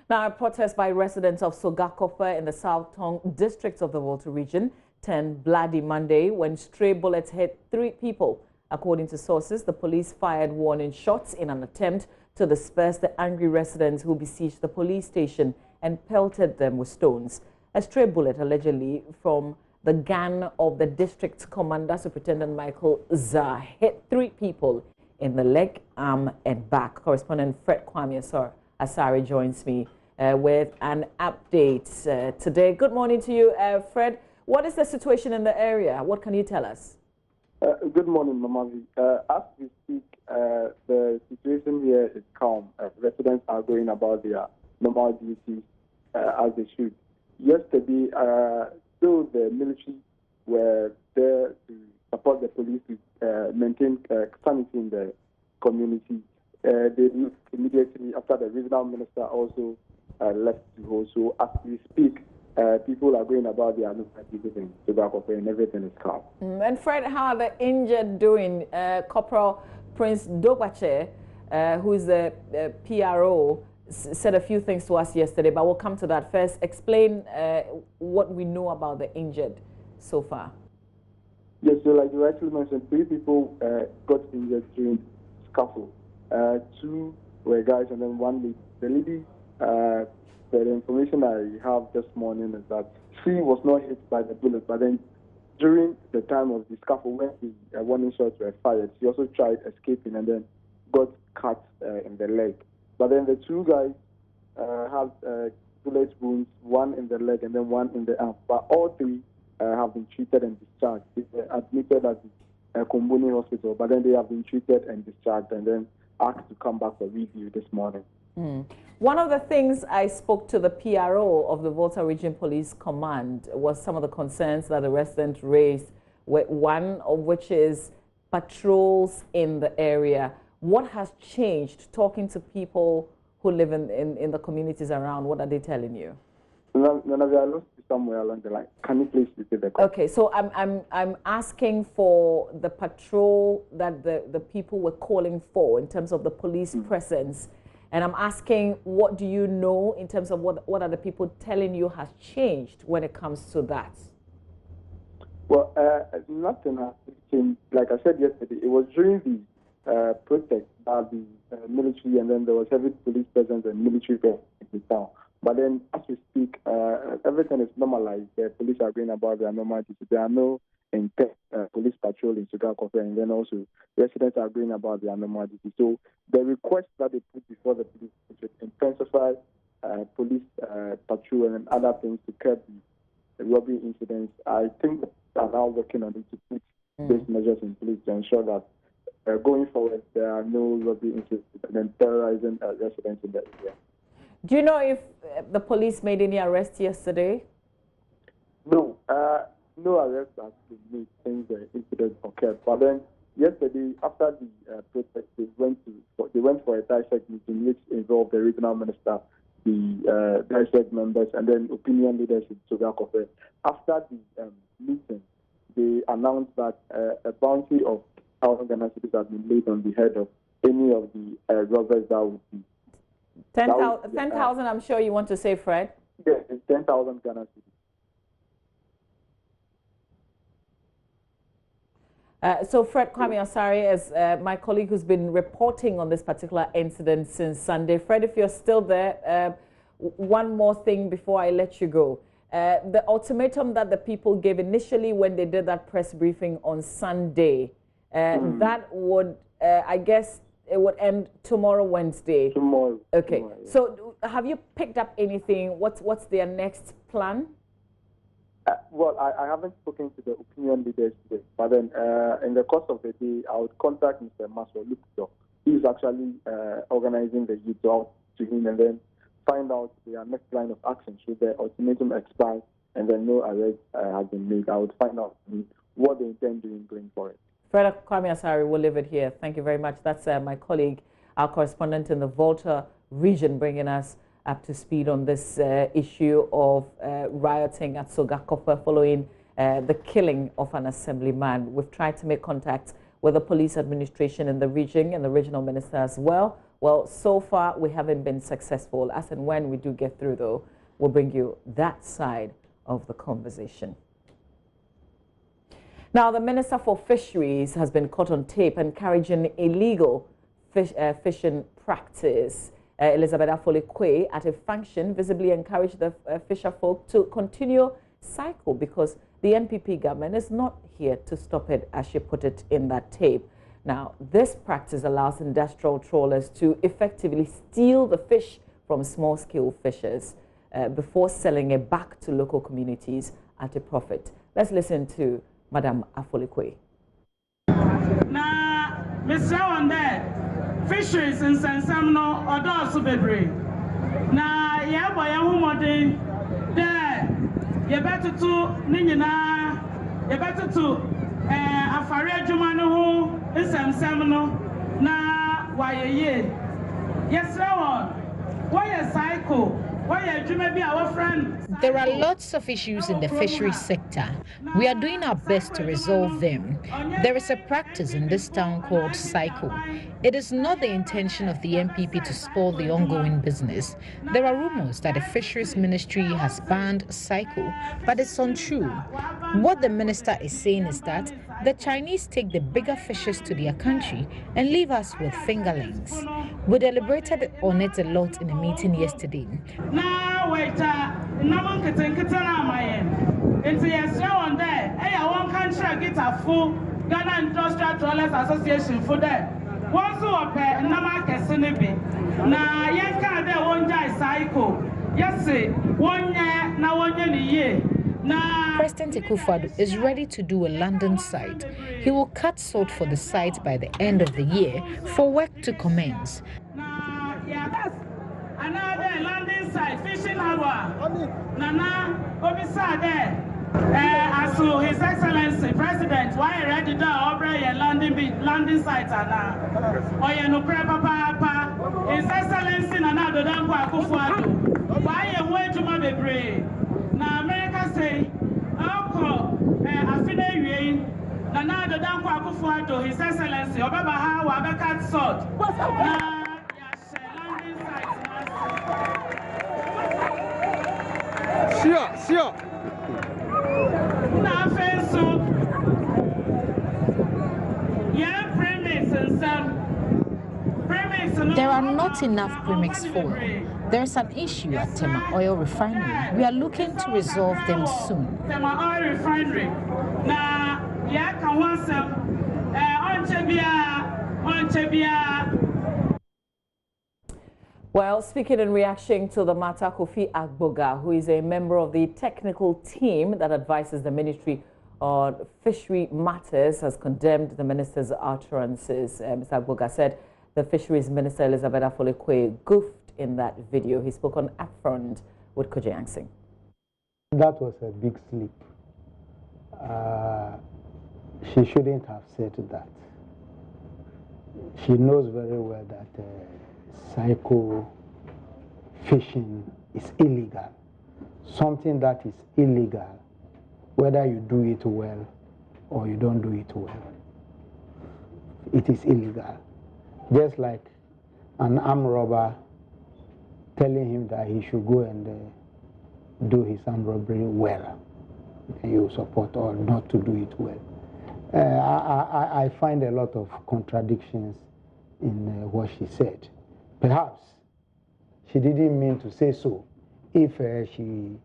Now, a protest by residents of Sogakope in the South Tongue district of the Volta region turned bloody Monday when stray bullets hit 3 people. According to sources, the police fired warning shots in an attempt to disperse the angry residents who besieged the police station and pelted them with stones. A stray bullet allegedly from the gun of the district's commander, Superintendent Michael Zah, hit 3 people in the leg, arm, and back. Correspondent Fred Asari joins me with an update today. Good morning to you, Fred. What is the situation in the area? What can you tell us? Good morning, Mamavi. As we speak, the situation here is calm. Residents are going about their normal duties as they should. Yesterday, though the military were there to support the police to maintain sanity in the community, they immediately after the regional minister also left to hold. So as we speak, people are going about their duties in Sogakope and everything is calm. And Fred, how are the injured doing? Corporal Prince Dogbache, who is the PRO, said a few things to us yesterday, but we'll come to that first. Explain what we know about the injured so far. Yes, so like you actually mentioned, 3 people got injured during the scuffle. 2 were guys and then 1 lady. The lady, the information I have this morning is that she was not hit by the bullet, but then during the time of the scuffle when the warning shots were fired, she also tried escaping and then got cut in the leg. But then the 2 guys have bullet wounds, 1 in the leg and then 1 in the arm. But all 3 have been treated and discharged. They were admitted at the Komboni Hospital, but then they have been treated and discharged and then asked to come back for review this morning. One of the things I spoke to the PRO of the Volta Region Police Command was some of the concerns that the residents raised, one of which is patrols in the area. What has changed? Talking to people who live in the communities around, what are they telling you? None of you are lost somewhere along the line. Can you please repeat the question? Okay, so I'm asking for the patrol that the people were calling for in terms of the police presence. And I'm asking, what do you know in terms of what are the people telling you has changed when it comes to that? Well, nothing has changed. Like I said yesterday, it was during the protest that the military and then there was heavy police presence and military presence in town. But then as we speak, everything is normalized. The police are going about their normal duties. There are no intense police patrol in Sogakope, and then also residents are going about their normal duties. So the request that they put before the police to intensify police patrol and other things to curb the robbery incidents, I think they are now working on it to put these measures in place to ensure that going forward there are no robbery incidents and then terrorizing residents in the area. Do you know if the police made any arrests yesterday? No, no arrests has been made since the incident occurred. But then yesterday, after the protest, they went for a dissect meeting which involved the regional minister, the dissect members, and then opinion leaders in Sogakope. After the meeting, they announced that a bounty of 1,000 Ghana cedis has been laid on the head of any of the robbers that would be 10,000, I'm sure you want to say, Fred? Yes, it's 10,000 Ghana cedis. So Fred Asari is my colleague who's been reporting on this particular incident since Sunday. Fred, if you're still there, one more thing before I let you go. The ultimatum that the people gave initially when they did that press briefing on Sunday, that would, I guess, it would end tomorrow, Wednesday. Tomorrow. Okay. Tomorrow, yeah. So have you picked up anything? What's their next plan? Well, I haven't spoken to the opinion leaders today, but then in the course of the day, I would contact Mr. Maswa Lukito. He's actually organizing the youth out to him and then find out their next line of action. Should the ultimatum expire and then no arrest has been made, I would find out what they intend doing going forward. Fred Asari, we'll leave it here. Thank you very much. That's my colleague, our correspondent in the Volta region, bringing us up to speed on this issue of rioting at Sogakope following the killing of an assemblyman. We've tried to make contact with the police administration in the region and the regional minister as well. Well, so far we haven't been successful. As and when we do get through, though, we'll bring you that side of the conversation. Now, the Minister for Fisheries has been caught on tape encouraging illegal fishing practice. Elizabeth Afolikwe, at a function, visibly encouraged the fisher folk to continue cycle because the NPP government is not here to stop it, as she put it in that tape. Now, this practice allows industrial trawlers to effectively steal the fish from small-scale fishers before selling it back to local communities at a profit. Let's listen to Madam Afolikwe. Na Mr. Wande, fisheries in Sansamno or Dorsu Bebre. Na Yabo Yahumodi, there, you better to Nina, you better to Afare Jumanu in Sansamno, na why ye. Yes, Rawan, why a cycle? There are lots of issues in the fisheries sector. We are doing our best to resolve them. There is a practice in this town called cycle. It is not the intention of the MPP to spoil the ongoing business. There are rumors that the fisheries ministry has banned cycle, but it's untrue. What the minister is saying is that the Chinese take the bigger fishes to their country and leave us with fingerlings. We deliberated on it a lot in a meeting yesterday. Now wait, no one can think it's into your show on there. Hey, I won't country get a full Ghana Industrial Trawlers Association for that. Once you are pay, no man can send it. Now, young car there won't die cycle. Yes, 1 year, now 1 year. President Akufo-Addo is ready to do a London site. He will cut salt for the site by the end of the year for work to commence. Another landing site, fishing hour. Nana, Obisa there. As to His Excellency President, why ready to operate a landing site? Or you know, Papa, His Excellency Nana Dodanko Akufo-Addo. Why you wait to my baby? Now America say, Uncle, Afine Nana Dodanko Akufo-Addo, His Excellency, Obabaha, Wabekat Salt. Sure. There are not enough premix for. There is an issue at Tema Oil Refinery. We are looking to resolve them soon. Tema Oil Refinery. Now, Well, speaking in reaction to the matter, Kofi Agboga, who is a member of the technical team that advises the Ministry on Fishery Matters, has condemned the minister's utterances. Mr. Agboga said the Fisheries Minister, Elizabeth Afolikwe, goofed in that video. He spoke on Upfront with Kojang Singh. That was a big slip. She shouldn't have said that. She knows very well that psycho fishing is illegal. Something that is illegal, whether you do it well or you don't do it well, it is illegal. Just like an armed robber telling him that he should go and do his armed robbery well, and you support or not to do it well. I find a lot of contradictions in what she said. Perhaps she didn't mean to say so if she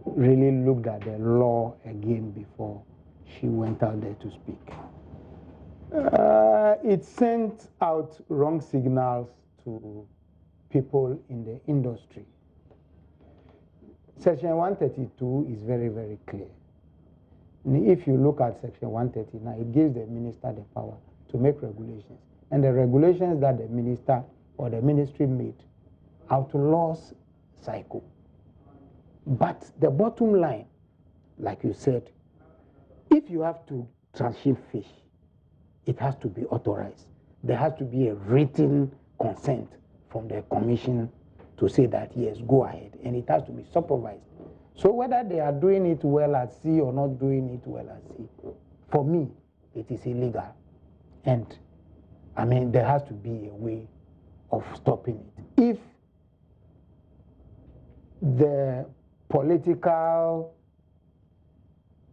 really looked at the law again before she went out there to speak. It sent out wrong signals to people in the industry. Section 132 is very, very clear. If you look at Section 139, it gives the minister the power to make regulations. And the regulations that the minister or the ministry made outlaws cycle. But the bottom line, like you said, if you have to transship fish, it has to be authorized. There has to be a written consent from the commission to say that, yes, go ahead. And it has to be supervised. So whether they are doing it well at sea or not doing it well at sea, for me, it is illegal. And I mean, there has to be a way of stopping it. If the political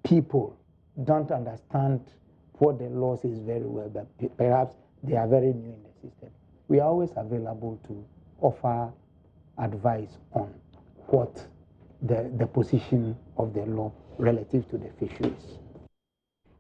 people don't understand what the law says very well, but perhaps they are very new in the system, we are always available to offer advice on what the position of the law relative to the fisheries.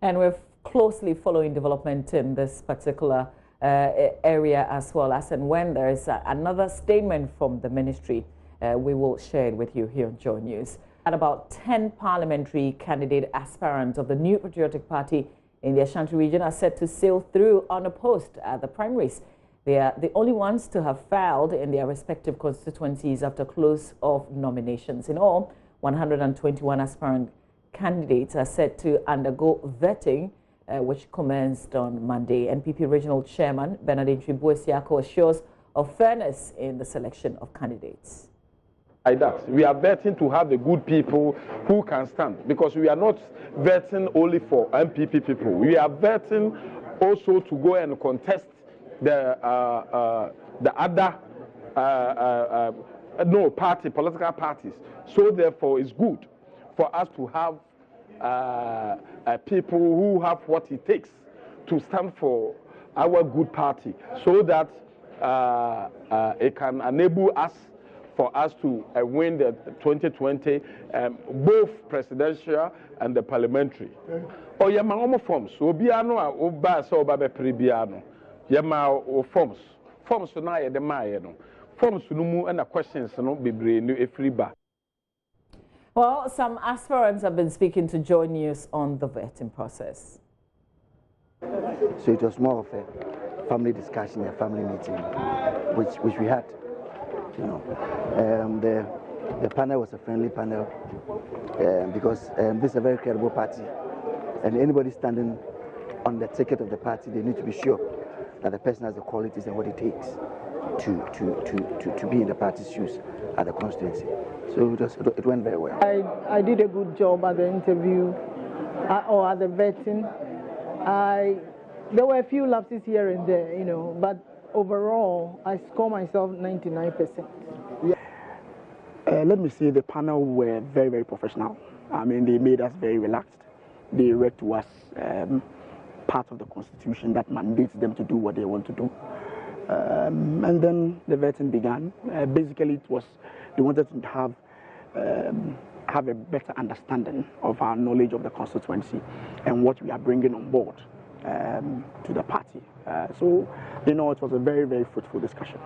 And we're closely following development in this particular area as well, as and when there is another statement from the ministry, we will share it with you here on JoyNews. And about 10 parliamentary candidate aspirants of the New Patriotic Party in the Ashanti region are set to sail through unopposed at the primaries. They are the only ones to have filed in their respective constituencies after close of nominations. In all, 121 aspirant candidates are set to undergo vetting, which commenced on Monday. NPP Regional Chairman Bernardine Tribuesiako assures of fairness in the selection of candidates. Like that, we are vetting to have the good people who can stand, because we are not vetting only for MPP people. We are vetting also to go and contest the other political parties. So therefore, it's good for us to have people who have what it takes to stand for our good party, so that it can enable us to win the 2020 both presidential and the parliamentary. Oh, yeah, my forms. Obiano, Oba, so Babe Pribiano. Yama forms. Forms to na the Mayano. Forms to no and the questions no be brand new free bar. Well, some aspirants have been speaking to JoyNews on the vetting process. So it was more of a family discussion, a family meeting, which we had. You know, the panel was a friendly panel because this is a very credible party, and anybody standing on the ticket of the party, they need to be sure that the person has the qualities and what it takes to be in the party's shoes at the constituency. So it went very well. I did a good job at the interview or at the vetting. There were a few lapses here and there, you know, but overall, I score myself 99%. Let me say the panel were very, very professional. I mean, they made us very relaxed. They read to us part of the Constitution that mandates them to do what they want to do. And then the vetting began. Basically, it was they wanted to have a better understanding of our knowledge of the constituency and what we are bringing on board to the party. So, you know, it was a very, very fruitful discussion.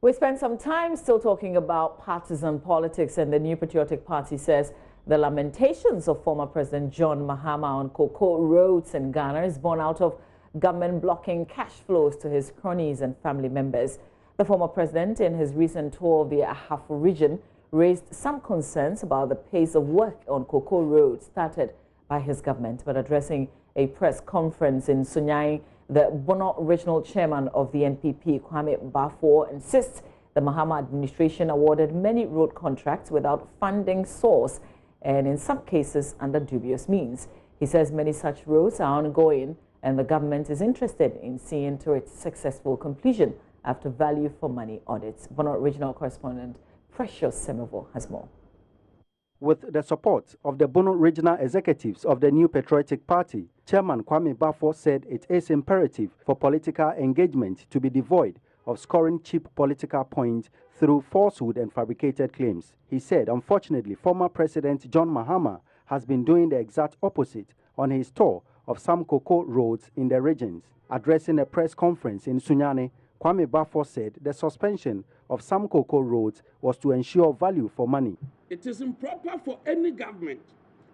We spent some time still talking about partisan politics, and the New Patriotic Party says the lamentations of former President John Mahama on cocoa roads in Ghana is born out of government blocking cash flows to his cronies and family members. The former president, in his recent tour of the Ahafo region, raised some concerns about the pace of work on cocoa roads started by his government. But addressing a press conference in Sunyani, the Bono Regional Chairman of the NPP, Kwame Bafour, insists the Mahama administration awarded many road contracts without funding source and in some cases under dubious means. He says many such roads are ongoing and the government is interested in seeing to its successful completion after value for money audits. Bono Regional Correspondent Precious Semovo has more. With the support of the Bono regional executives of the New Patriotic Party, Chairman Kwame Bafour said it is imperative for political engagement to be devoid of scoring cheap political points through falsehood and fabricated claims. He said, unfortunately, former President John Mahama has been doing the exact opposite on his tour of some cocoa roads in the regions. Addressing a press conference in Sunyani, Kwame Bafour said the suspension of some cocoa roads was to ensure value for money. It is improper for any government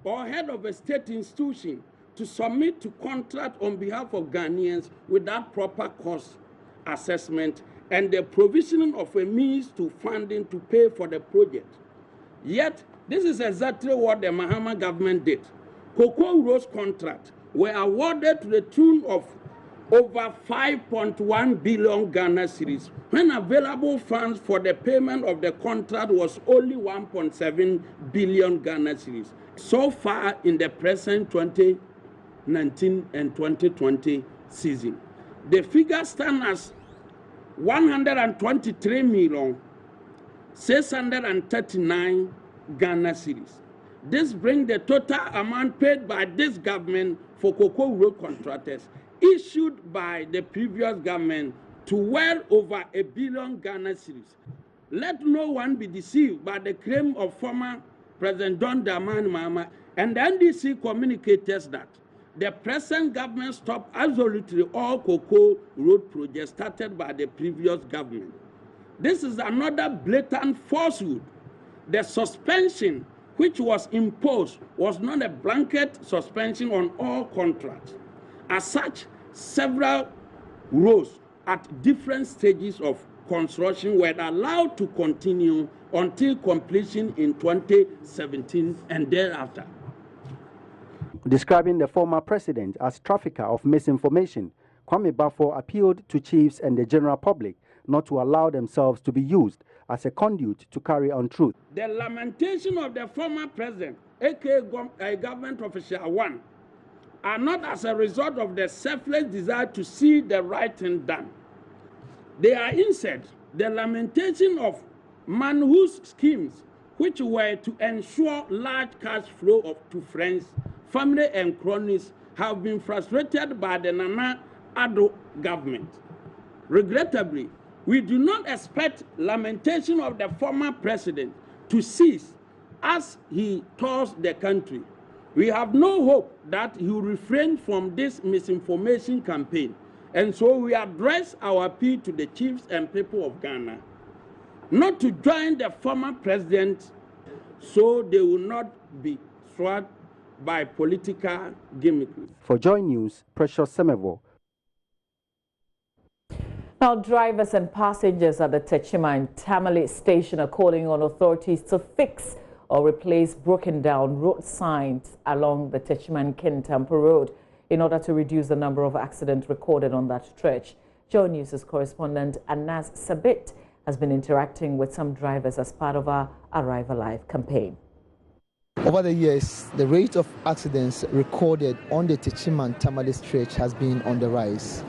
or head of a state institution to submit to contract on behalf of Ghanaians without proper cost assessment and the provisioning of a means to funding to pay for the project. Yet, this is exactly what the Mahama government did. Cocoa roads contracts were awarded to the tune of over 5.1 billion Ghana cedis, when available funds for the payment of the contract was only 1.7 billion Ghana cedis. So far in the present 20 2019 and 2020 season. The figure stands as 123,639 Ghana cedis. This brings the total amount paid by this government for cocoa road contractors issued by the previous government to well over 1 billion Ghana cedis. Let no one be deceived by the claim of former President John Dramani Mahama and the NDC communicators that the present government stopped absolutely all cocoa road projects started by the previous government. This is another blatant falsehood. The suspension which was imposed was not a blanket suspension on all contracts. As such, several roads at different stages of construction were allowed to continue until completion in 2017 and thereafter. Describing the former president as trafficker of misinformation, Kwame Bafo appealed to chiefs and the general public not to allow themselves to be used as a conduit to carry on truth. The lamentation of the former president, aka government official one, are not as a result of the selfless desire to see the right thing done. They are instead the lamentation of man whose schemes, which were to ensure large cash flow to friends, family and cronies, have been frustrated by the Nana Addo government. Regrettably, we do not expect lamentation of the former president to cease as he tours the country. We have no hope that he will refrain from this misinformation campaign, and so we address our appeal to the chiefs and people of Ghana not to join the former president so they will not be swayed by political gimmickry. For JoyNews, Precious Semevo. Now, drivers and passengers at the Techima and Tamale station are calling on authorities to fix or replace broken down road signs along the Techima and Kintampo Road in order to reduce the number of accidents recorded on that stretch. JoyNews' correspondent Anas Sabit has been interacting with some drivers as part of our Arrive Alive campaign. Over the years, the rate of accidents recorded on the Techima and Tamale stretch has been on the rise.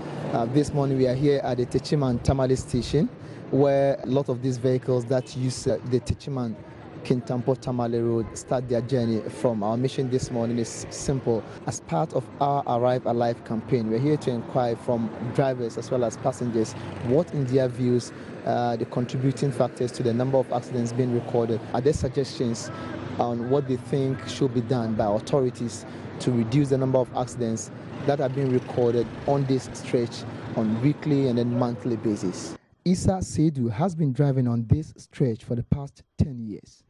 This morning we are here at the Techima and Tamale station, where a lot of these vehicles that use the Techima and Kintampo Tamale Road start their journey from. Our mission this morning is simple. As part of our Arrive Alive campaign, we're here to inquire from drivers as well as passengers what in their views the contributing factors to the number of accidents being recorded. Are there suggestions on what they think should be done by authorities to reduce the number of accidents that are being recorded on this stretch on weekly and then monthly basis? Issa Seidu has been driving on this stretch for the past 10 years.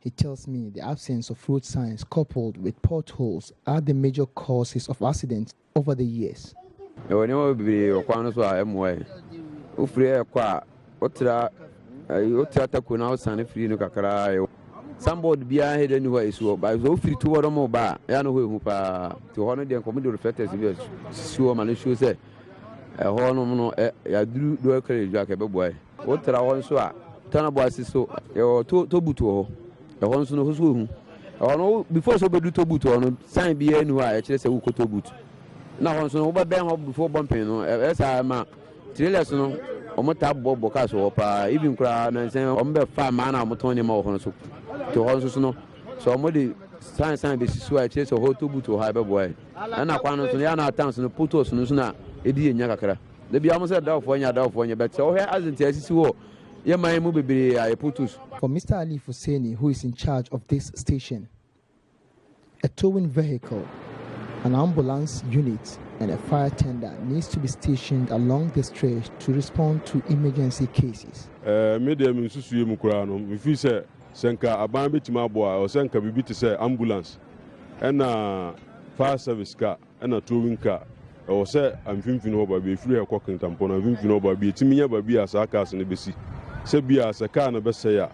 He tells me the absence of road signs coupled with potholes are the major causes of accidents over the years. Somebody be ahead anyway, so by so free to what more bar, I know who to honor the committee reflectors, sure, man, should say, a horn, I do a carriage jack a boy. What I want so turn about so, your tobuto, a horn so who's whom. I know before so do tobuto, sign be anywhere, I just a who could tobut. Now, on so over bang up before bumping, as I am a trillion, or more tab bob or even crown and say, I'm a fine man, I'm a 20 more so. To also know so I'm the sign basis so I chase a whole to boot to high boy. And I found on the other towns and put us no sooner. Edi in Yakara. They be almost a dog for you, but so here as it is, yeah, my movie I put us. For Mr. Ali Fuseni, who is in charge of this station, a towing vehicle, an ambulance unit, and a fire tender needs to be stationed along the stretch to respond to emergency cases. Medium in Susu Mukurano, if we say, Senka Abambi Timaboa or Senka Bibi to say ambulance and a fire service car and a towing car. Or say, I'm thinking over be free a cooking tampon, I'm thinking over be Timia Babi as a cars in the BC. Sebia as a car and a best say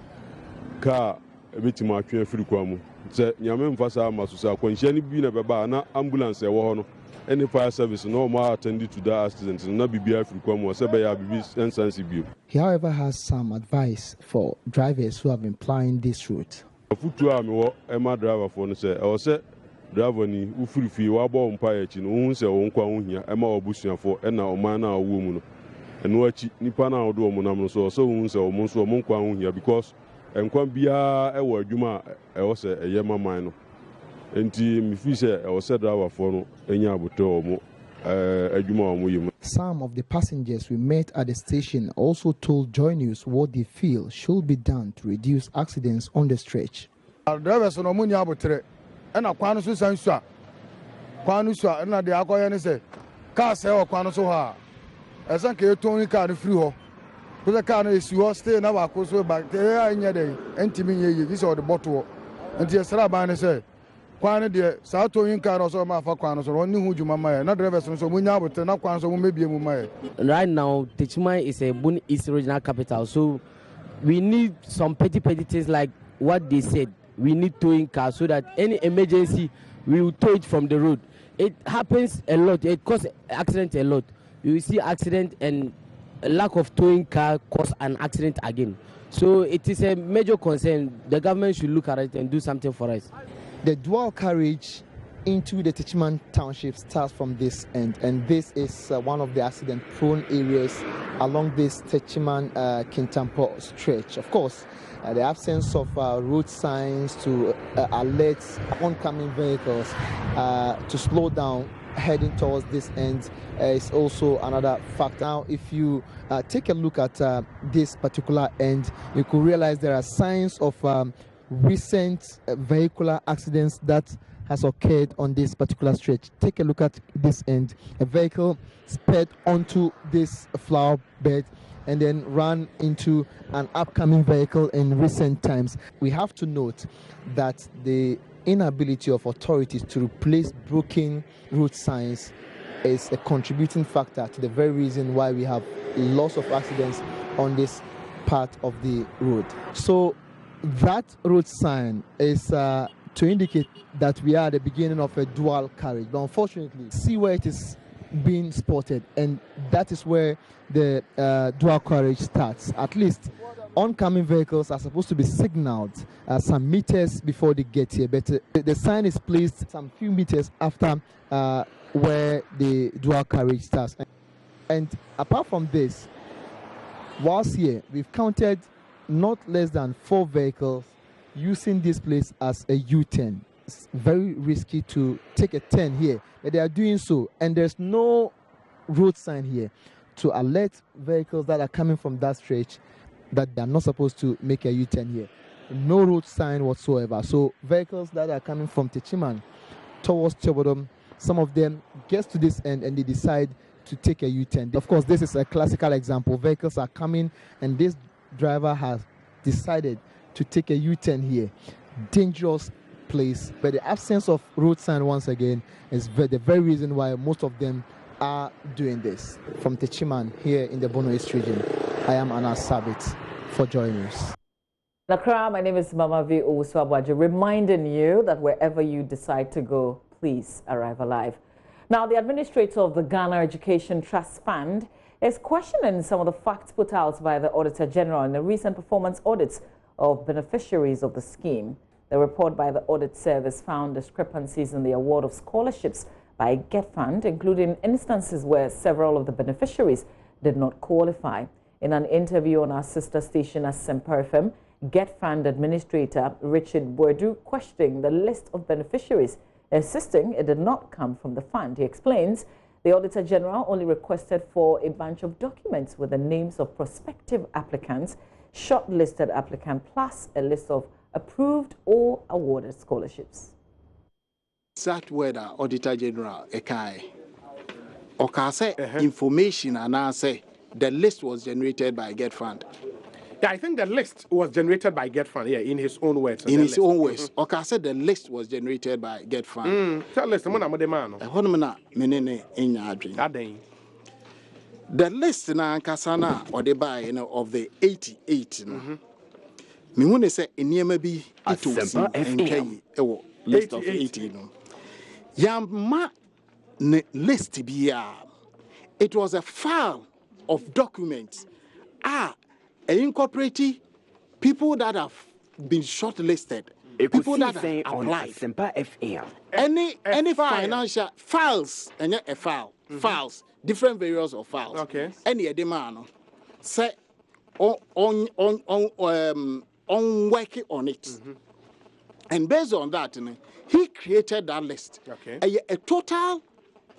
car a bit more free quamu. Say, Yaman Fasa Masusa, when she any been a baba, ambulance a war. Any fire service no more attended to that accident and not be free quamu or Sebia Bibis and sensible. He, however, has some advice for drivers who have been plying this route. A foot to army or Emma driver for say, or say, driver ni ufiri fi wa bo mpa ya chi no hu se wo nkwa hu hia e ma obusuafo e na oman na awo mu no eno achi nipa na odo omo nam no so hu se omo so omo nkwa hu hia because enkwa bia e wo adwuma e wo se eye maman no enti mi fi se e wo se driver fo no enya aboto omo adwuma omo yim. Some of the passengers we met at the station also told JoyNews what they feel should be done to reduce accidents on the stretch. Drivers no munya abotre na kwano so sansu kwano so na de akoye ne se car se o kwano so ha esan ke ton car no free ho ko se car no esi ho stay na ba ko so ba te anya dey entimi ye yi so de bottle enti esra ba ne se kwano de sa ton car no so ma fa kwano so oni hu juma ma na drivers no so munya abotre na kwano so mu mebie mu ma. Right now Techiman is a Bono East regional capital, so we need some petty things like what they said. We need towing cars so that any emergency we will tow it from the road. It happens a lot. It causes accident a lot. You will see accident and a lack of towing car cause an accident again. So it is a major concern. The government should look at it and do something for us. The dual carriage into the Techiman township starts from this end, and this is one of the accident-prone areas along this Techiman-Kintampo stretch. Of course, the absence of road signs to alert oncoming vehicles to slow down heading towards this end is also another factor. Now, if you take a look at this particular end, you could realize there are signs of recent vehicular accidents that has occurred on this particular stretch. Take a look at this end. A vehicle sped onto this flower bed and then ran into an upcoming vehicle in recent times. We have to note that the inability of authorities to replace broken road signs is a contributing factor to the very reason why we have lots of accidents on this part of the road. So that road sign is to indicate that we are at the beginning of a dual carriage. But unfortunately, see where it is being spotted, and that is where the dual carriage starts. At least oncoming vehicles are supposed to be signaled some meters before they get here, but the sign is placed some few meters after where the dual carriage starts. And apart from this, whilst here, we've counted not less than 4 vehicles using this place as a U-turn. It's very risky to take a turn here, but they are doing so, and there's no road sign here to alert vehicles that are coming from that stretch that they are not supposed to make a U-turn here. No road sign whatsoever. So vehicles that are coming from Techiman towards Chobodom, some of them get to this end and they decide to take a U-turn. Of course, this is a classical example. Vehicles are coming and this driver has decided to take a U-turn here. Dangerous place, but the absence of road sign once again is the very reason why most of them are doing this. From Techiman here in the Bono East region, I am Anas Sabit for JoyNews. Nakra, my name is Mama V. Owusu-Abuaji, reminding you that wherever you decide to go, please arrive alive. Now, the administrator of the Ghana Education Trust Fund is questioning some of the facts put out by the Auditor General in the recent performance audits of beneficiaries of the scheme. The report by the Audit Service found discrepancies in the award of scholarships by Get Fund, including instances where several of the beneficiaries did not qualify. In an interview on our sister station as Semper FM, Get Fund Administrator Richard Bourdu questioning the list of beneficiaries, insisting it did not come from the fund. He explains the Auditor General only requested for a bunch of documents with the names of prospective applicants, shortlisted applicant, plus a list of approved or awarded scholarships. That word Auditor General Ekai Okase information and I say the list was generated by Get Fund. Yeah, I think the list was generated by Get Fund, in his own words. In his own words. Okase the list was generated by Get Fund. Tell list the man. The list na Kasana or the buy of the 88. Me want to say eniyama bi itosi enkai ewo list of 80 no. Yama list biya. It was a file of documents. Incorporating people that have been shortlisted people that have applied. Any financial files, and a file, files, different various of files. Okay. Any demand, say on working on it, and based on that, he created that list. Okay. A total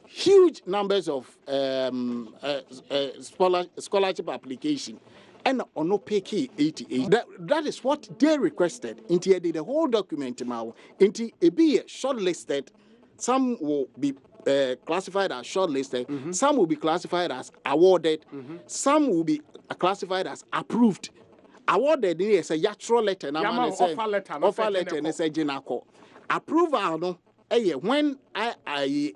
huge numbers of scholarship application. And on no pay 88. That is what they requested. Into the whole document now. Into a be shortlisted. Some will be classified as shortlisted. Some will be classified as awarded. Some will be classified as approved. Awarded is a yatro letter. Offer letter. And say jinako. Approval no. When I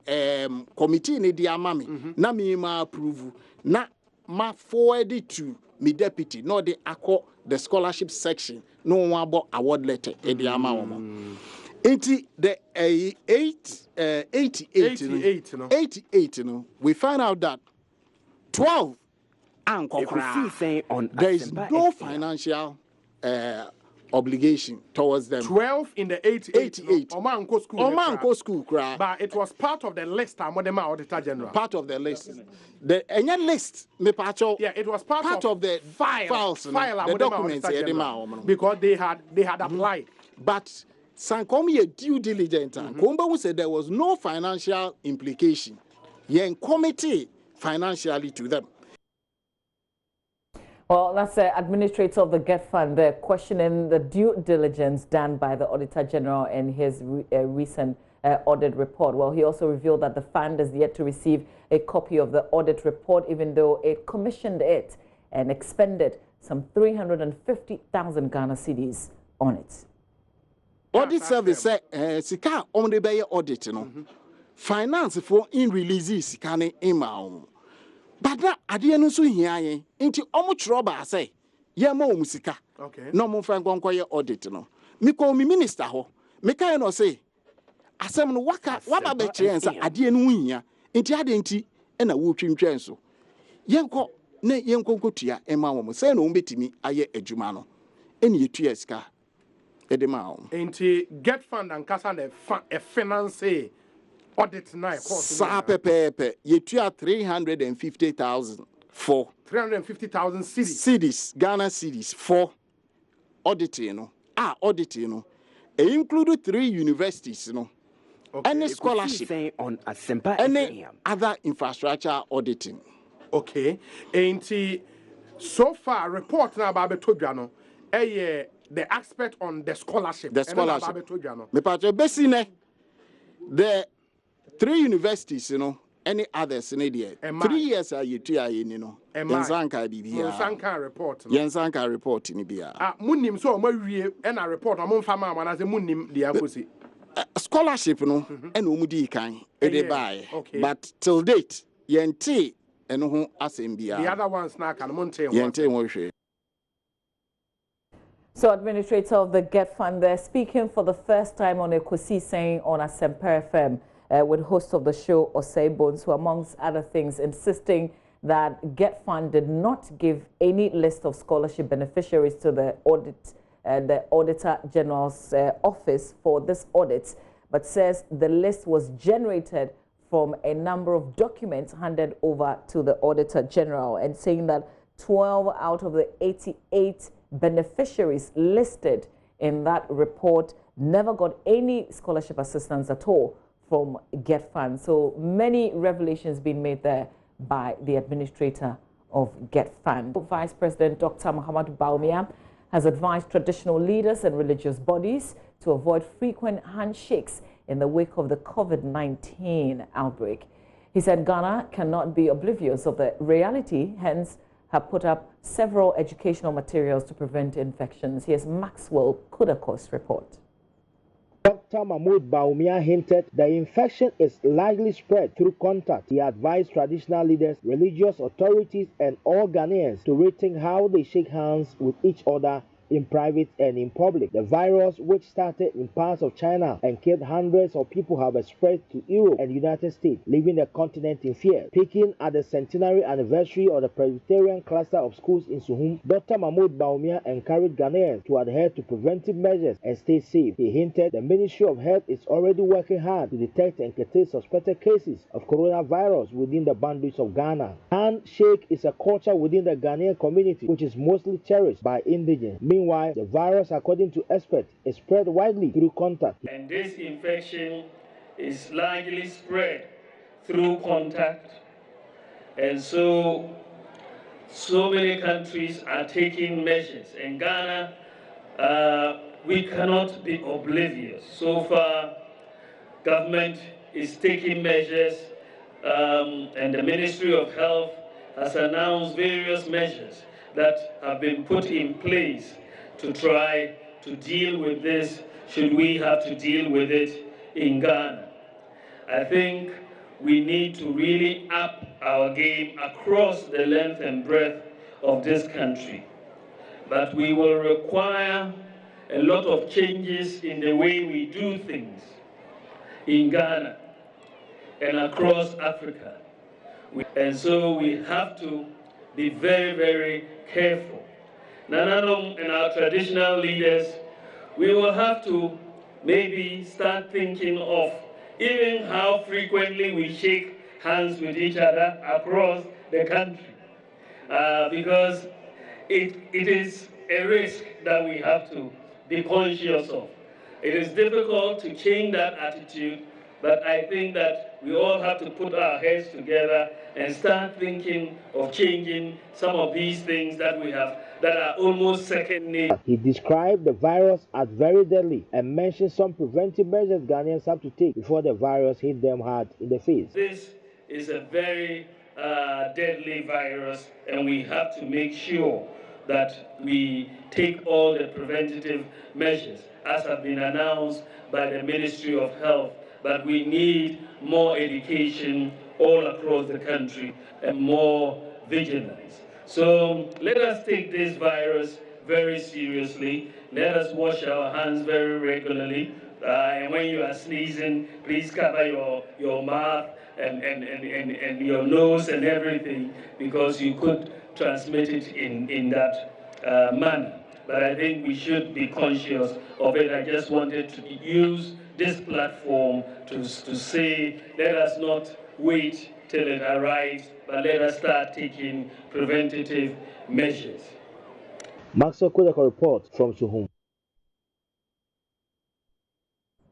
committee ni dia mami na me ma approve na ma forward it to me deputy no the scholarship section no one about award letter the amount. 88 we find out that 12 there is no financial obligation towards them. 12 in the 88. Omanko school. But it was part of the list. Auditor General. Part of the list. The list. Yeah, it was part of the files. The documents. Because they had applied. But Sankomi due diligence. Komba said there was no financial implication. Yen committee financially to them. Well, that's the administrator of the GET Fund there questioning the due diligence done by the Auditor General in his recent audit report. Well, he also revealed that the fund is yet to receive a copy of the audit report, even though it commissioned it and expended some 350,000 Ghana cedis on it. Audit service said, Sika on the bay audit, finance for in releases, Sika in my but that I didn't so here into almost robber say, Yamo Musika. Okay. No more frank audit. No. Me call me minister ho. Me can no say. Asem no waka waba be chance I didn't win ya. Into adenti and a wutrim transo. Yanko ne yanko gotia ema wo say no betimi aye adwuma eni yetua sika edema into GET Fund and kasa a finance audit now. Sa pepe yetua 350,000 for 350,000 cedis Ghana cedis for auditing auditing it included 3 universities any scholarship on any other infrastructure auditing. Okay, and so far report now about Tobiano the aspect on the scholarship. Me patcho besine the 3 universities any others in there 3 years are you Yansanka bibia Yansanka report Yansanka report ni bia munim so ma wie and a report amon fama man say munim dia kosi scholarship no and omudi kan e dey buy but till date yente eno ho asem bia the other ones na kan monte yente wo hwe. So, administrator of the GET Fund there speaking for the first time on a Kosi saying on Asempa FM with host of the show Osei Bones, who amongst other things insisting that GET Fund did not give any list of scholarship beneficiaries to the Auditor General's office for this audit, but says the list was generated from a number of documents handed over to the Auditor General, and saying that 12 out of the 88 beneficiaries listed in that report never got any scholarship assistance at all from GET Fund. So many revelations being made there by the administrator of GET Fund. Vice President Dr. Muhammad Baumia has advised traditional leaders and religious bodies to avoid frequent handshakes in the wake of the COVID-19 outbreak. He said Ghana cannot be oblivious of the reality, hence have put up several educational materials to prevent infections. Here's Maxwell Kudakos report. Dr. Mahmoud Baumia hinted the infection is likely spread through contact. He advised traditional leaders, religious authorities, and all Ghanaians to rethink how they shake hands with each other in private and in public. The virus, which started in parts of China and killed hundreds of people, have spread to Europe and United States, leaving the continent in fear. Speaking at the centenary anniversary of the Presbyterian cluster of schools in Suhum, Dr. Mahmoud Baumia encouraged Ghanaians to adhere to preventive measures and stay safe. He hinted the Ministry of Health is already working hard to detect and curtail suspected cases of coronavirus within the boundaries of Ghana. Handshake is a culture within the Ghanaian community which is mostly cherished by indigenes. Meanwhile, the virus, according to experts, is spread widely through contact. And this infection is largely spread through contact, and so many countries are taking measures. In Ghana, we cannot be oblivious. So far, government is taking measures, and the Ministry of Health has announced various measures that have been put in place to try to deal with this, should we have to deal with it in Ghana. I think we need to really up our game across the length and breadth of this country. But we will require a lot of changes in the way we do things in Ghana and across Africa. And so we have to be very, very careful. Nananom and our traditional leaders, we will have to maybe start thinking of even how frequently we shake hands with each other across the country, because it is a risk that we have to be conscious of. It is difficult to change that attitude, but I think that we all have to put our heads together and start thinking of changing some of these things that we have that are almost second nature. He described the virus as very deadly and mentioned some preventive measures Ghanaians have to take before the virus hit them hard in the face. This is a very deadly virus, and we have to make sure that we take all the preventative measures as have been announced by the Ministry of Health, but we need more education all across the country and more vigilance. So let us take this virus very seriously. Let us wash our hands very regularly. And when you are sneezing, please cover your mouth and your nose and everything, because you could transmit it in that manner. But I think we should be conscious of it. I just wanted to use this platform to say, let us not wait till it arrives, but let us start taking preventative measures. Maxwell Kodako report from Suhum.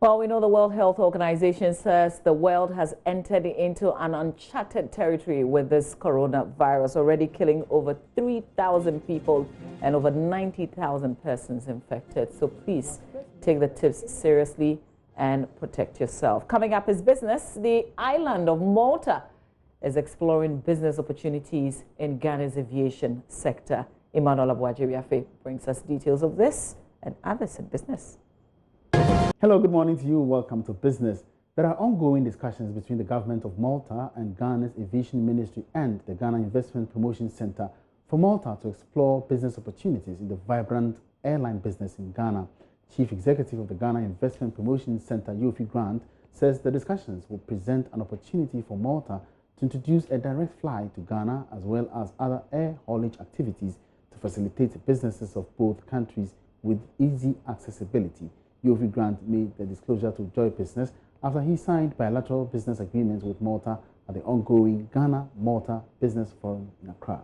Well, we know the World Health Organization says the world has entered into an uncharted territory with this coronavirus, already killing over 3,000 people and over 90,000 persons infected. So please take the tips seriously and protect yourself. Coming up is business. The island of Malta is exploring business opportunities in Ghana's aviation sector. Emmanuel Abuajebiafe brings us details of this and others in business. Hello, good morning to you. Welcome to Business. There are ongoing discussions between the government of Malta and Ghana's Aviation Ministry and the Ghana Investment Promotion Center for Malta to explore business opportunities in the vibrant airline business in Ghana. Chief Executive of the Ghana Investment Promotion Center, Yofi Grant, says the discussions will present an opportunity for Malta to introduce a direct flight to Ghana as well as other air haulage activities to facilitate businesses of both countries with easy accessibility. Yofi Grant made the disclosure to Joy Business after he signed bilateral business agreements with Malta at the ongoing Ghana-Malta Business Forum in Accra.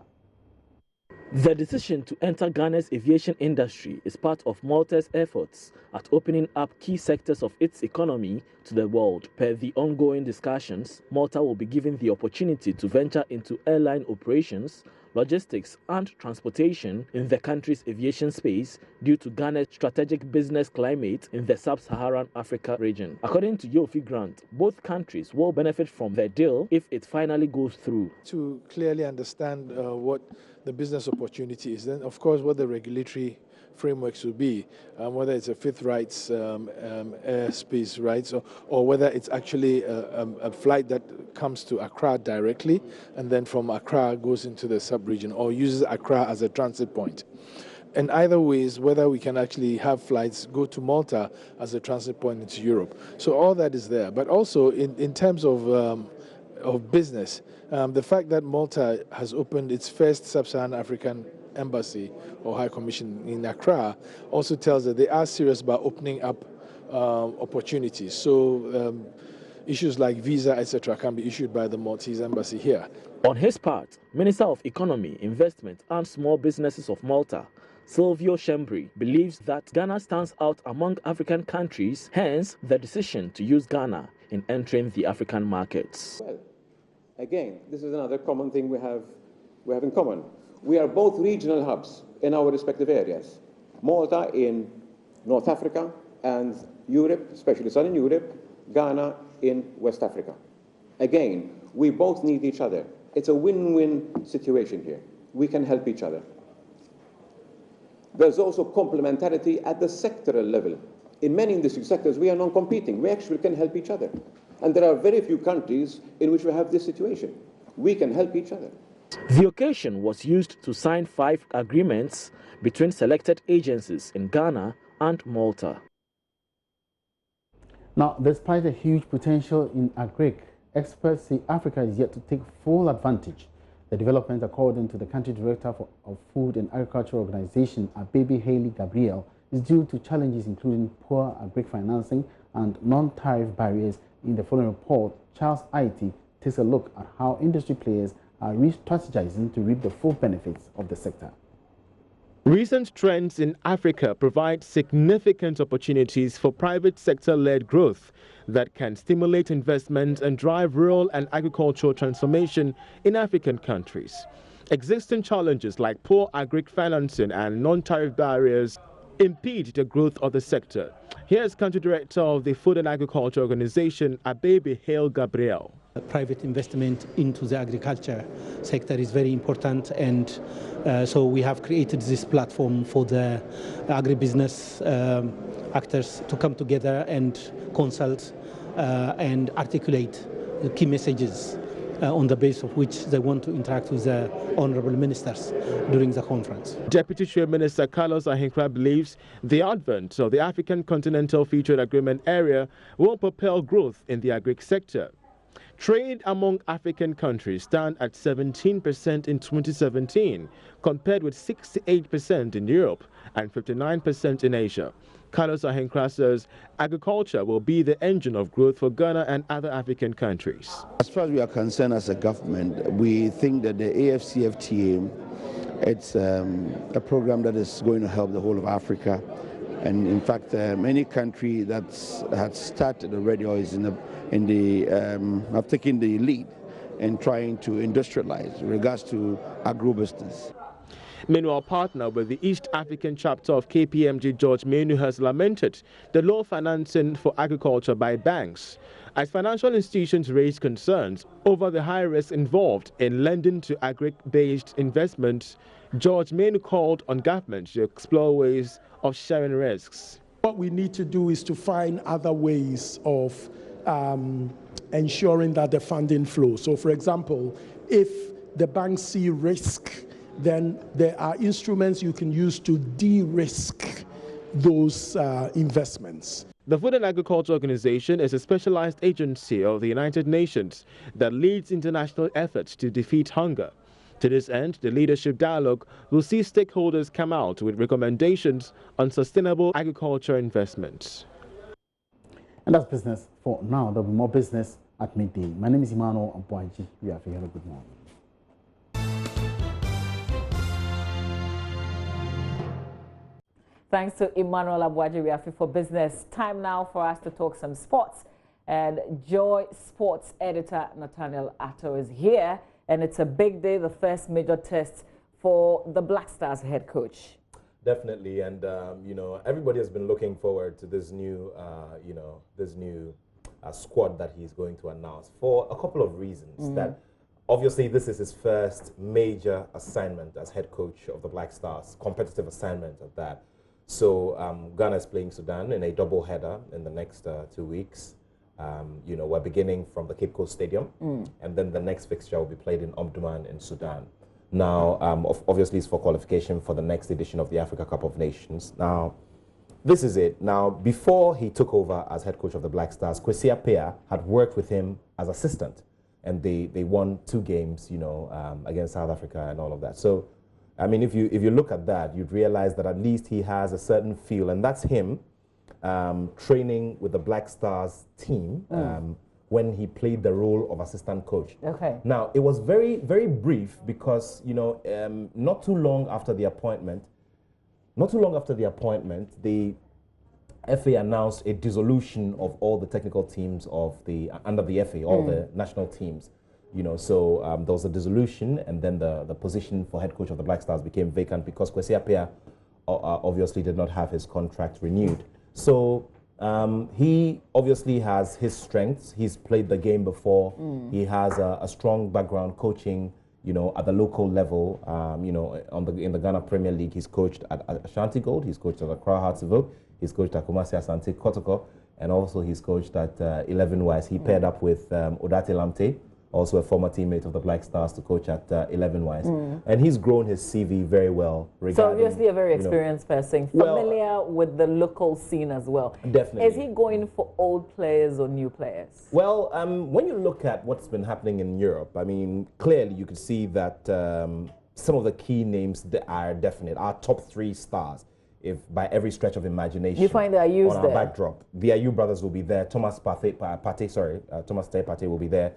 The decision to enter Ghana's aviation industry is part of Malta's efforts at opening up key sectors of its economy to the world. Per the ongoing discussions, Malta will be given the opportunity to venture into airline operations, logistics and transportation in the country's aviation space due to Ghana's strategic business climate in the sub-Saharan Africa region. According to Yofi Grant, both countries will benefit from the deal if it finally goes through. To clearly understand what the business opportunity is, then of course what the regulatory frameworks will be, whether it's a fifth rights airspace rights or whether it's actually a flight that comes to Accra directly and then from Accra goes into the sub-region or uses Accra as a transit point. and either ways, whether we can actually have flights go to Malta as a transit point into Europe. So all that is there. But also in terms of business, the fact that Malta has opened its first sub-Saharan African embassy or high commission in Accra also tells that they are serious about opening up opportunities. So issues like visa, etc., can be issued by the Maltese embassy here. On his part, Minister of Economy, Investment and Small Businesses of Malta, Silvio Shembri, believes that Ghana stands out among African countries, hence the decision to use Ghana in entering the African markets. Well, again, this is another common thing we have in common. We are both regional hubs in our respective areas. Malta in North Africa and Europe, especially Southern Europe, Ghana in West Africa. Again, we both need each other. It's a win-win situation here. We can help each other. There's also complementarity at the sectoral level. In many industry sectors, we are non-competing. We actually can help each other. And there are very few countries in which we have this situation. We can help each other. The occasion was used to sign 5 agreements between selected agencies in Ghana and Malta. Now, despite the huge potential in agric, experts say Africa is yet to take full advantage. The development, according to the country director of Food and Agriculture Organization, Abebe Haley Gabriel, is due to challenges including poor agric financing and non-tariff barriers. In the following report, Charles Aiti takes a look at how industry players are re-strategizing to reap the full benefits of the sector. Recent trends in Africa provide significant opportunities for private sector-led growth that can stimulate investment and drive rural and agricultural transformation in African countries. Existing challenges like poor agric financing and non-tariff barriers impede the growth of the sector. Here's Country Director of the Food and Agriculture Organization, Abebe Haley Gabriel. Private investment into the agriculture sector is very important, and so we have created this platform for the agribusiness actors to come together and consult and articulate the key messages on the basis of which they want to interact with the honorable ministers during the conference. Deputy Chair Minister Carlos Ahinkra believes the advent of the African Continental Free Trade Agreement area will propel growth in the agric sector. Trade among African countries stand at 17% in 2017, compared with 68% in Europe and 59% in Asia. Carlos Ahinkra says agriculture will be the engine of growth for Ghana and other African countries. As far as we are concerned as a government, we think that the AFCFTA, it's a program that is going to help the whole of Africa. And in fact, many countries that had started already or is have taken the lead in trying to industrialize in regards to agro-business. Meanwhile, partner with the East African chapter of KPMG, George Menu, has lamented the low financing for agriculture by banks, as financial institutions raise concerns over the high risk involved in lending to agric-based investments. George Menu called on government to explore ways of sharing risks. What we need to do is to find other ways of ensuring that the funding flows. So, for example, if the banks see risk, then there are instruments you can use to de-risk those investments. The Food and Agriculture Organization is a specialized agency of the United Nations that leads international efforts to defeat hunger. To this end, the leadership dialogue will see stakeholders come out with recommendations on sustainable agriculture investments. And that's business for now. There'll be more business at midday. My name is Emmanuel Ampuaji. We have a good morning. Thanks to Emmanuel Abuaji, we are fit for business. Time now for us to talk some sports. And Joy Sports editor Nathaniel Atto is here. And it's a big day, the first major test for the Black Stars head coach. Definitely. And, you know, everybody has been looking forward to this new, squad that he's going to announce for a couple of reasons. That obviously this is his first major assignment as head coach of the Black Stars, competitive assignment at that. So Ghana is playing Sudan in a double header in the next 2 weeks. You know, we're beginning from the Cape Coast Stadium, and then the next fixture will be played in Omdurman in Sudan. Now, obviously, it's for qualification for the next edition of the Africa Cup of Nations. Now, this is it. Now, before he took over as head coach of the Black Stars, Kwesi Appiah had worked with him as assistant, and they won 2 games, you know, against South Africa and all of that. So, I mean, if you look at that, you'd realize that at least he has a certain feel, and that's him training with the Black Stars team when he played the role of assistant coach. Okay. Now, it was very, very brief because, you know, not too long after the appointment, the FA announced a dissolution of all the technical teams of under the FA, all the national teams. You know, so there was a dissolution, and then the position for head coach of the Black Stars became vacant because Kwesi Appiah obviously did not have his contract renewed. So he obviously has his strengths. He's played the game before. He has a strong background coaching, you know, at the local level. You know, in the Ghana Premier League, he's coached at Ashanti Gold. He's coached at Accra Hearts-Evoke. He's coached at Kumasi Asante Kotoko, and also he's coached at 11 Wise. He paired up with Odate Lamte, also a former teammate of the Black Stars, to coach at 11 Wise. And he's grown his CV very well. So obviously a very experienced person, familiar with the local scene as well. Definitely. Is he going for old players or new players? Well, when you look at what's been happening in Europe, I mean, clearly you could see that some of the key names that are definite, our top 3 stars, if by every stretch of imagination. You find the Ayus on our there? Backdrop. The Ayew brothers will be there. Thomas Partey will be there.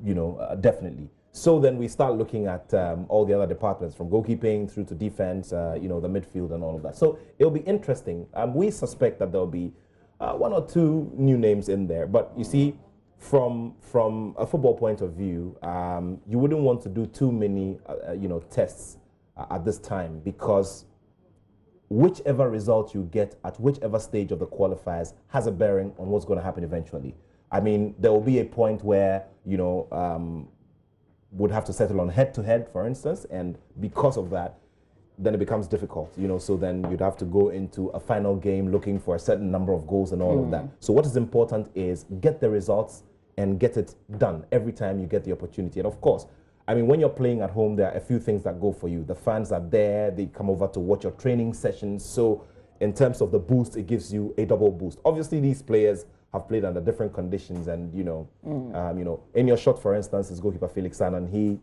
You know, definitely. So then we start looking at all the other departments, from goalkeeping through to defense, you know, the midfield and all of that. So it'll be interesting. We suspect that there'll be 1 or 2 new names in there. But you see, from a football point of view, you wouldn't want to do too many, you know, tests at this time, because whichever result you get at whichever stage of the qualifiers has a bearing on what's going to happen eventually. I mean, there will be a point where, you know, would have to settle on head-to-head, for instance, and because of that, then it becomes difficult, you know, so then you'd have to go into a final game looking for a certain number of goals and all of that. So what is important is get the results and get it done every time you get the opportunity. And of course, I mean, when you're playing at home, there are a few things that go for you. The fans are there, they come over to watch your training sessions. So in terms of the boost, it gives you a double boost. Obviously, these players have played under different conditions, and you know, in your shot, for instance, is goalkeeper Felix Sanan. He,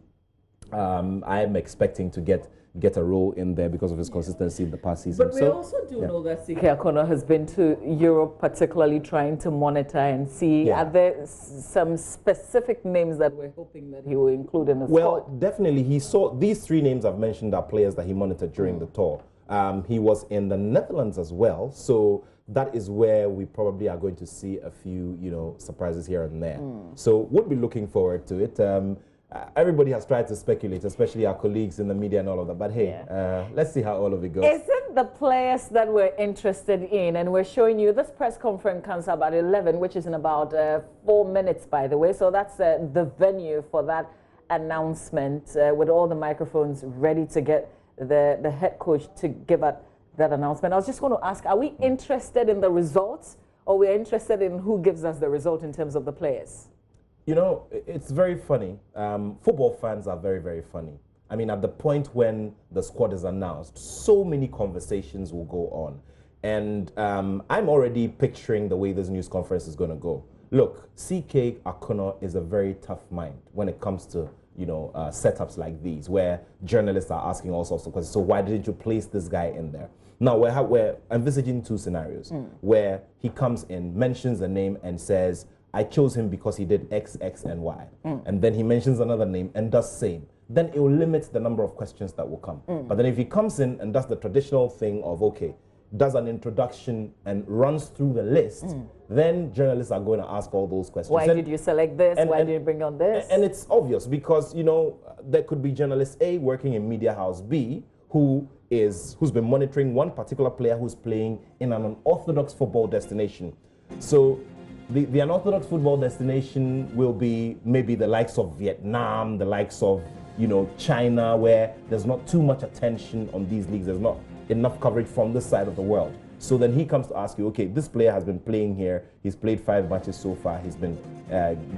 I am expecting to get a role in there because of his consistency in the past season. But we also do know that CK Akono has been to Europe, particularly trying to monitor and see are there some specific names that we're hoping that he will include in the squad? Well, definitely. He saw these 3 names I've mentioned are players that he monitored during the tour. He was in the Netherlands as well, so that is where we probably are going to see a few, you know, surprises here and there. So we'll be looking forward to it. Everybody has tried to speculate, especially our colleagues in the media and all of that. But hey, let's see how all of it goes. Isn't the players that we're interested in, and we're showing you this press conference comes up at 11, which is in about 4 minutes, by the way. So that's the venue for that announcement with all the microphones ready to get the head coach to give out that announcement. I was just going to ask, are we interested in the results, or we're interested in who gives us the result in terms of the players? You know, it's very funny. Football fans are very, very funny. I mean, at the point when the squad is announced, so many conversations will go on. And I'm already picturing the way this news conference is going to go. Look, CK Akono is a very tough mind when it comes to, you know, setups like these, where journalists are asking all sorts of questions. So why didn't you place this guy in there? Now, we're envisaging 2 scenarios where he comes in, mentions a name and says, I chose him because he did X, X, and Y. And then he mentions another name and does same. Then it will limit the number of questions that will come. But then if he comes in and does the traditional thing of, okay, does an introduction and runs through the list, then journalists are going to ask all those questions. Why did you select this? Why did you bring on this? And it's obvious because, you know, there could be journalist A working in Media House B who's been monitoring one particular player who's playing in an unorthodox football destination. So the unorthodox football destination will be maybe the likes of Vietnam, the likes of, you know, China, where there's not too much attention on these leagues. There's not enough coverage from this side of the world. So then he comes to ask you, okay, this player has been playing here. He's played 5 matches so far. He's been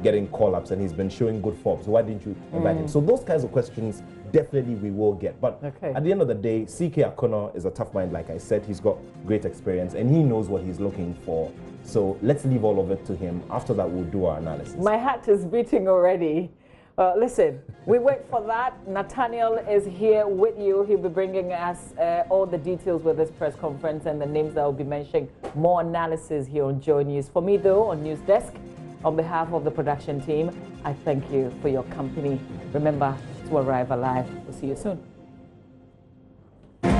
getting call-ups and he's been showing good form. So why didn't you invite him? So those kinds of questions definitely we will get. But at the end of the day, CK Akono is a tough mind, like I said. He's got great experience and he knows what he's looking for. So let's leave all of it to him. After that, we'll do our analysis. My heart is beating already. Listen, we wait for that. Nathaniel is here with you. He'll be bringing us all the details with this press conference and the names that will be mentioned. More analysis here on Joy News. For me, though, on News Desk, on behalf of the production team, I thank you for your company. Remember to arrive alive. We'll see you soon.